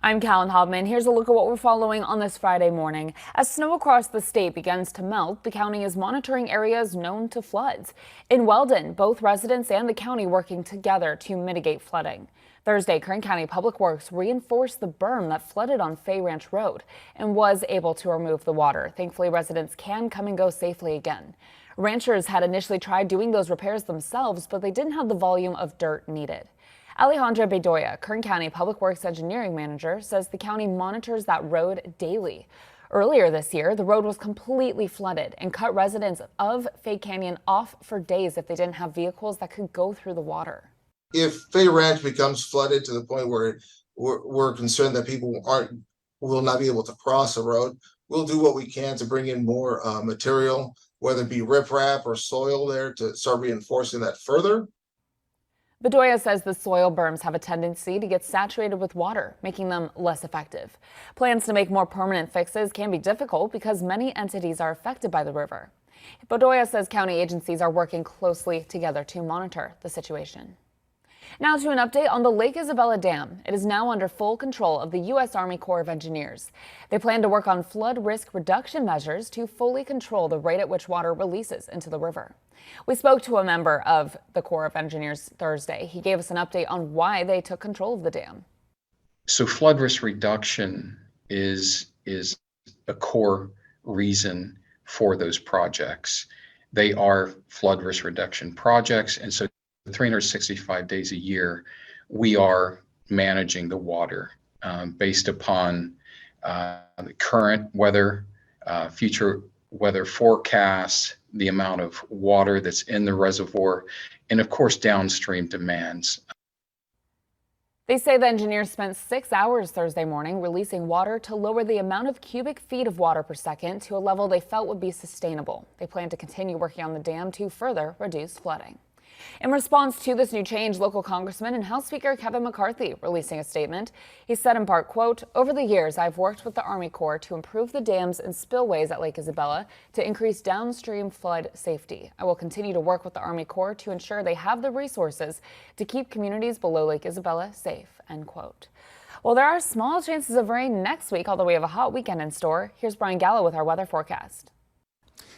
I'm Callan Hobman. Here's a look at what we're following on this Friday morning. As snow across the state begins to melt, the county is monitoring areas known to floods. In Weldon, both residents and the county working together to mitigate flooding. Thursday, Kern County Public Works reinforced the berm that flooded on Fay Ranch Road and was able to remove the water. Thankfully, residents can come and go safely again. Ranchers had initially tried doing those repairs themselves, but they didn't have the volume of dirt needed. Alejandra Bedoya, Kern County Public Works Engineering Manager, says the county monitors that road daily. Earlier this year, the road was completely flooded and cut residents of Fay Canyon off for days if they didn't have vehicles that could go through the water. If Fay Ranch becomes flooded to the point where we're concerned that people will not be able to cross the road, we'll do what we can to bring in more material, whether it be riprap or soil there, to start reinforcing that further. Bedoya says the soil berms have a tendency to get saturated with water, making them less effective. Plans to make more permanent fixes can be difficult because many entities are affected by the river. Bedoya says county agencies are working closely together to monitor the situation. Now to an update on the Lake Isabella Dam. It is now under full control of the U.S. Army Corps of Engineers. They plan to work on flood risk reduction measures to fully control the rate at which water releases into the river. We spoke to a member of the Corps of Engineers Thursday. He gave us an update on why they took control of the dam. So flood risk reduction is a core reason for those projects. They are flood risk reduction projects, and so 365 days a year, we are managing the water based upon the current weather, future weather forecasts, the amount of water that's in the reservoir, and of course downstream demands. They say the engineers spent 6 hours Thursday morning releasing water to lower the amount of cubic feet of water per second to a level they felt would be sustainable. They plan to continue working on the dam to further reduce flooding. In response to this new change, local Congressman and House Speaker Kevin McCarthy releasing a statement. He said in part, quote, "Over the years, I've worked with the Army Corps to improve the dams and spillways at Lake Isabella to increase downstream flood safety. I will continue to work with the Army Corps to ensure they have the resources to keep communities below Lake Isabella safe," end quote. Well, there are small chances of rain next week, although we have a hot weekend in store. Here's Brian Gallo with our weather forecast.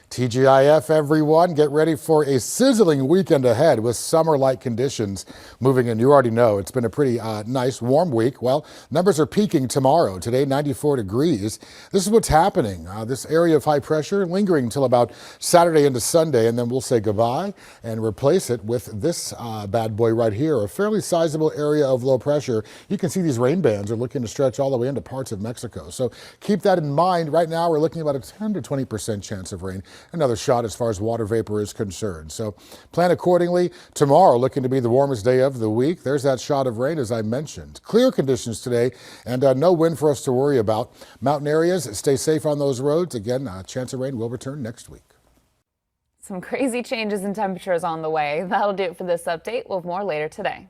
TGIF, everyone, get ready for a sizzling weekend ahead with summer-like conditions moving in. You already know it's been a pretty nice, warm week. Well, numbers are peaking tomorrow. Today, 94 degrees. This is what's happening. This area of high pressure lingering until about Saturday into Sunday, and then we'll say goodbye and replace it with this bad boy right here, a fairly sizable area of low pressure. You can see these rain bands are looking to stretch all the way into parts of Mexico. So keep that in mind. Right now, we're looking at about a 10 to 20% chance of rain. Another shot as far as water vapor is concerned. So plan accordingly. Tomorrow looking to be the warmest day of the week. There's that shot of rain as I mentioned. Clear conditions today and no wind for us to worry about. Mountain areas, stay safe on those roads. Again, a chance of rain will return next week. Some crazy changes in temperatures on the way. That'll do it for this update. We'll have more later today.